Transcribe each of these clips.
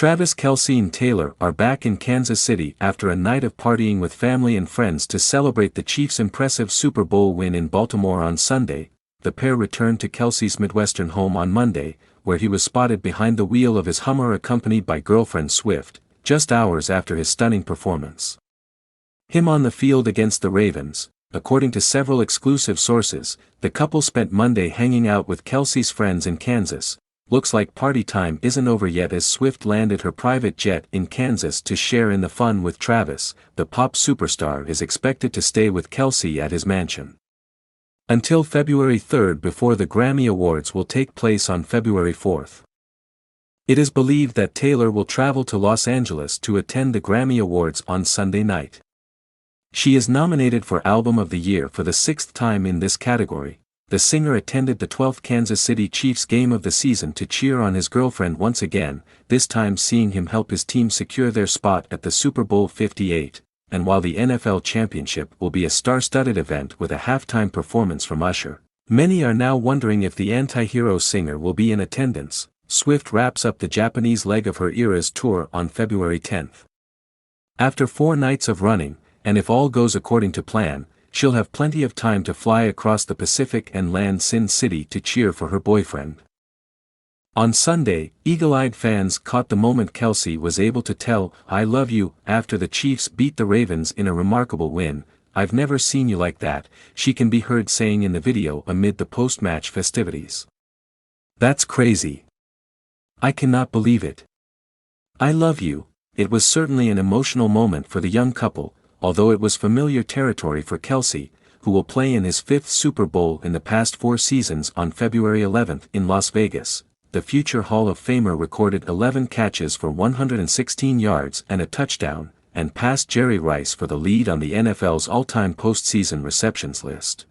Travis Kelce and Taylor are back in Kansas City after a night of partying with family and friends to celebrate the Chiefs' impressive Super Bowl win in Baltimore on Sunday. The pair returned to Kelce's Midwestern home on Monday, where he was spotted behind the wheel of his Hummer accompanied by girlfriend Swift, just hours after his stunning performance. Him on the field against the Ravens. According to several exclusive sources, the couple spent Monday hanging out with Kelce's friends in Kansas. Looks like party time isn't over yet as Swift landed her private jet in Kansas to share in the fun with Travis. The pop superstar is expected to stay with Kelce at his mansion until February 3rd before the Grammy Awards will take place on February 4th. It is believed that Taylor will travel to Los Angeles to attend the Grammy Awards on Sunday night. She is nominated for Album of the Year for the 6th time in this category. The singer attended the 12th Kansas City Chiefs game of the season to cheer on his girlfriend once again, this time seeing him help his team secure their spot at the Super Bowl 58, and while the NFL championship will be a star-studded event with a halftime performance from Usher, many are now wondering if the anti-hero singer will be in attendance. Swift wraps up the Japanese leg of her Eras tour on February 10th. After 4 nights of running, and if all goes according to plan, she'll have plenty of time to fly across the Pacific and land Sin City to cheer for her boyfriend. On Sunday, eagle-eyed fans caught the moment Kelce was able to tell "I love you" after the Chiefs beat the Ravens in a remarkable win. "I've never seen you like that," she can be heard saying in the video amid the post-match festivities. "That's crazy. I cannot believe it. I love you." It was certainly an emotional moment for the young couple, although it was familiar territory for Kelce, who will play in his 5th Super Bowl in the past 4 seasons on February 11th in Las Vegas. The future Hall of Famer recorded 11 catches for 116 yards and a touchdown, and passed Jerry Rice for the lead on the NFL's all-time postseason receptions list.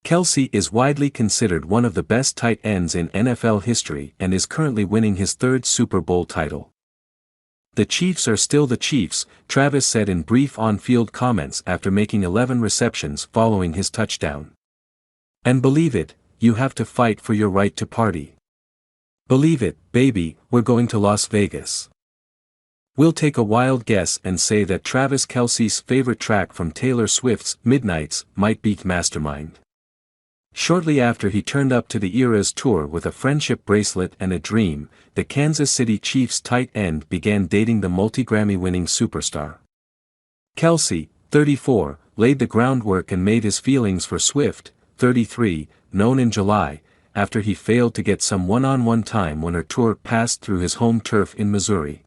Kelce is widely considered one of the best tight ends in NFL history and is currently winning his 3rd Super Bowl title. "The Chiefs are still the Chiefs," Travis said in brief on-field comments after making 11 receptions following his touchdown. "And believe it, you have to fight for your right to party. Believe it, baby, we're going to Las Vegas." We'll take a wild guess and say that Travis Kelce's favorite track from Taylor Swift's Midnights might be Mastermind. Shortly after he turned up to the Eras tour with a friendship bracelet and a dream, the Kansas City Chiefs tight end began dating the multi-Grammy-winning superstar. Kelce, 34, laid the groundwork and made his feelings for Swift, 33, known in July, after he failed to get some one-on-one time when her tour passed through his home turf in Missouri.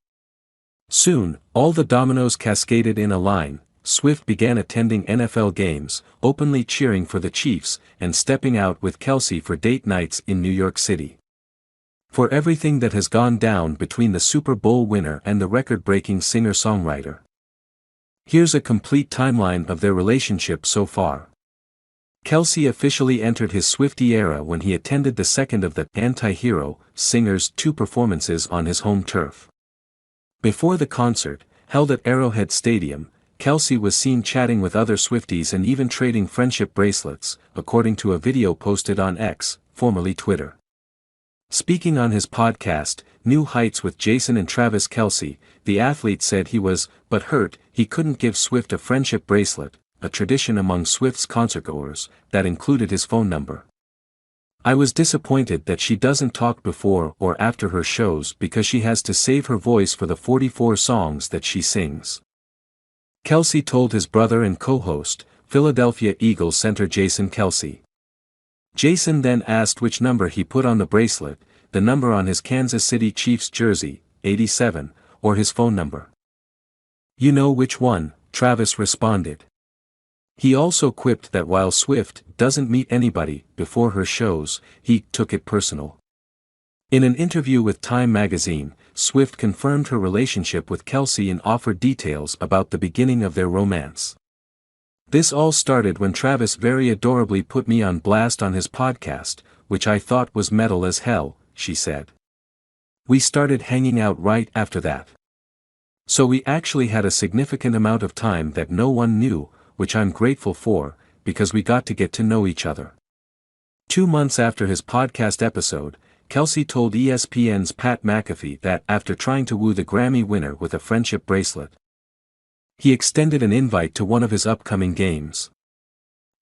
Soon, all the dominoes cascaded in a line. Swift began attending NFL games, openly cheering for the Chiefs, and stepping out with Kelce for date nights in New York City. For everything that has gone down between the Super Bowl winner and the record-breaking singer-songwriter. Here's a complete timeline of their relationship so far. Kelce officially entered his Swiftie era when he attended the second of the anti-hero singer's 2 performances on his home turf. Before the concert, held at Arrowhead Stadium, Kelce was seen chatting with other Swifties and even trading friendship bracelets, according to a video posted on X, formerly Twitter. Speaking on his podcast, New Heights with Jason and Travis Kelce, the athlete said he was but hurt he couldn't give Swift a friendship bracelet, a tradition among Swift's concertgoers, that included his phone number. "I was disappointed that she doesn't talk before or after her shows because she has to save her voice for the 44 songs that she sings," Kelce told his brother and co-host, Philadelphia Eagles center Jason Kelce. Jason then asked which number he put on the bracelet, the number on his Kansas City Chiefs jersey, 87, or his phone number. "You know which one," Travis responded. He also quipped that while Swift doesn't meet anybody before her shows, he took it personal. In an interview with Time magazine, Swift confirmed her relationship with Kelce and offered details about the beginning of their romance. "This all started when Travis very adorably put me on blast on his podcast, which I thought was metal as hell," she said. "We started hanging out right after that. So we actually had a significant amount of time that no one knew, which I'm grateful for, because we got to get to know each other." 2 months after his podcast episode, Kelsey told ESPN's Pat McAfee that after trying to woo the Grammy winner with a friendship bracelet, he extended an invite to one of his upcoming games.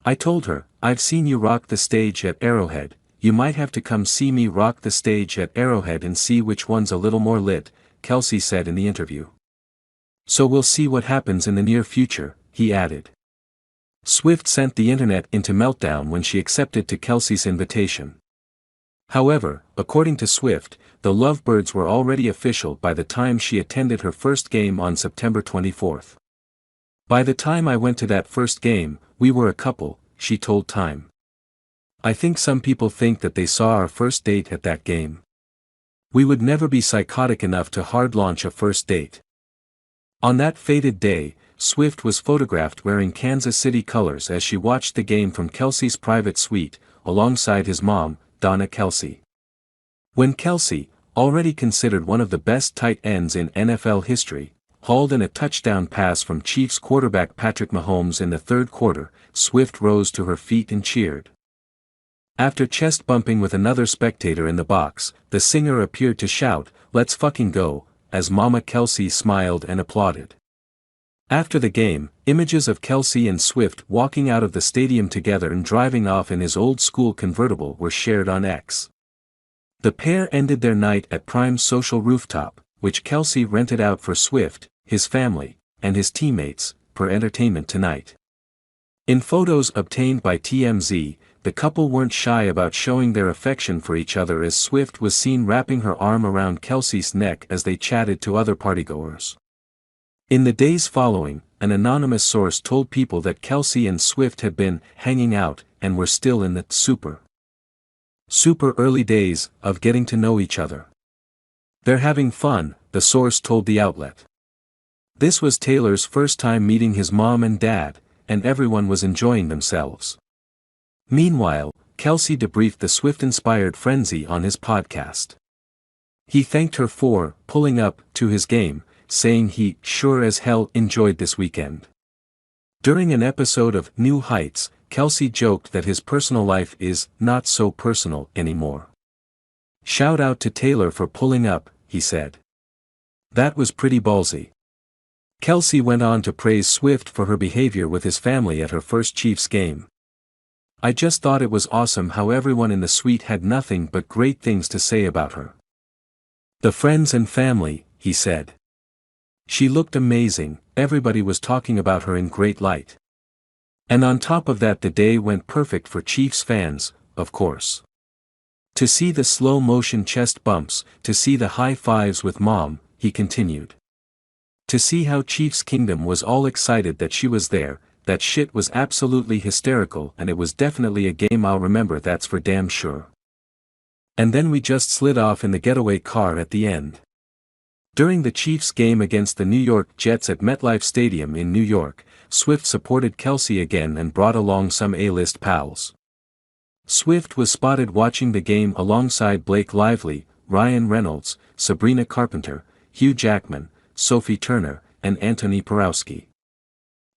"I told her, I've seen you rock the stage at Arrowhead, you might have to come see me rock the stage at Arrowhead and see which one's a little more lit," Kelsey said in the interview. "So we'll see what happens in the near future," he added. Swift sent the internet into meltdown when she accepted to Kelsey's invitation. However, according to Swift, the Lovebirds were already official by the time she attended her first game on September 24. "By the time I went to that first game, we were a couple," she told Time. "I think some people think that they saw our first date at that game. We would never be psychotic enough to hard launch a first date." On that fated day, Swift was photographed wearing Kansas City colors as she watched the game from Kelsey's private suite, alongside his mom, Donna Kelsey. When Kelsey, already considered one of the best tight ends in NFL history, hauled in a touchdown pass from Chiefs quarterback Patrick Mahomes in the third quarter, Swift rose to her feet and cheered. After chest bumping with another spectator in the box, the singer appeared to shout, "Let's fucking go," as Mama Kelsey smiled and applauded. After the game, images of Kelsey and Swift walking out of the stadium together and driving off in his old-school convertible were shared on X. The pair ended their night at Prime's social rooftop, which Kelsey rented out for Swift, his family, and his teammates, per Entertainment Tonight. In photos obtained by TMZ, the couple weren't shy about showing their affection for each other as Swift was seen wrapping her arm around Kelsey's neck as they chatted to other partygoers. In the days following, an anonymous source told people that Kelsey and Swift had been hanging out and were still in the super early days of getting to know each other. "They're having fun," the source told the outlet. This was Taylor's first time meeting his mom and dad, and everyone was enjoying themselves. Meanwhile, Kelsey debriefed the Swift-inspired frenzy on his podcast. He thanked her for pulling up to his game, saying he sure as hell enjoyed this weekend. During an episode of New Heights, Kelsey joked that his personal life is not so personal anymore. "Shout out to Taylor for pulling up," he said. "That was pretty ballsy." Kelsey went on to praise Swift for her behavior with his family at her first Chiefs game. "I just thought it was awesome how everyone in the suite had nothing but great things to say about her. The friends and family," he said. "She looked amazing, everybody was talking about her in great light. And on top of that the day went perfect for Chiefs fans, of course. To see the slow-motion chest bumps, to see the high fives with Mom," he continued. "To see how Chiefs Kingdom was all excited that she was there, that shit was absolutely hysterical and it was definitely a game I'll remember, that's for damn sure. And then we just slid off in the getaway car at the end." During the Chiefs game against the New York Jets at MetLife Stadium in New York, Swift supported Kelsey again and brought along some A-list pals. Swift was spotted watching the game alongside Blake Lively, Ryan Reynolds, Sabrina Carpenter, Hugh Jackman, Sophie Turner, and Anthony Porowski.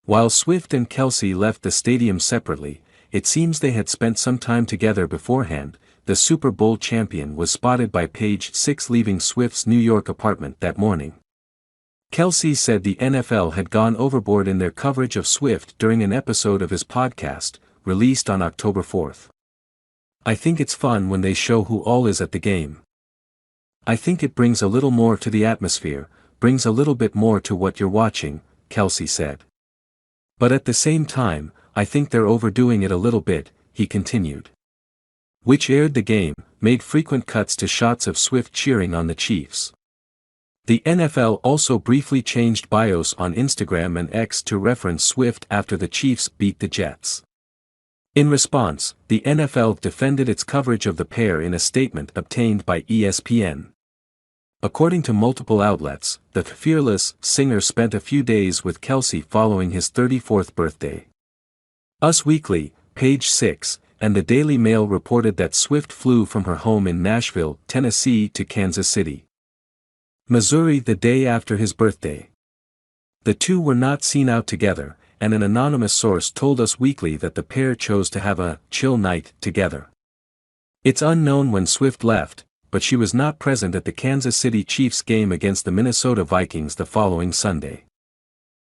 While Swift and Kelsey left the stadium separately, it seems they had spent some time together beforehand. The Super Bowl champion was spotted by Page Six leaving Swift's New York apartment that morning. Kelsey said the NFL had gone overboard in their coverage of Swift during an episode of his podcast, released on October 4. "I think it's fun when they show who all is at the game. I think it brings a little more to the atmosphere, brings a little bit more to what you're watching," Kelsey said. "But at the same time, I think they're overdoing it a little bit," he continued. Which aired the game, made frequent cuts to shots of Swift cheering on the Chiefs. The NFL also briefly changed bios on Instagram and X to reference Swift after the Chiefs beat the Jets. In response, the NFL defended its coverage of the pair in a statement obtained by ESPN. According to multiple outlets, the fearless singer spent a few days with Kelsey following his 34th birthday. Us Weekly, Page 6, and the Daily Mail reported that Swift flew from her home in Nashville, Tennessee to Kansas City, Missouri the day after his birthday. The two were not seen out together, and an anonymous source told Us Weekly that the pair chose to have a chill night together. It's unknown when Swift left, but she was not present at the Kansas City Chiefs game against the Minnesota Vikings the following Sunday.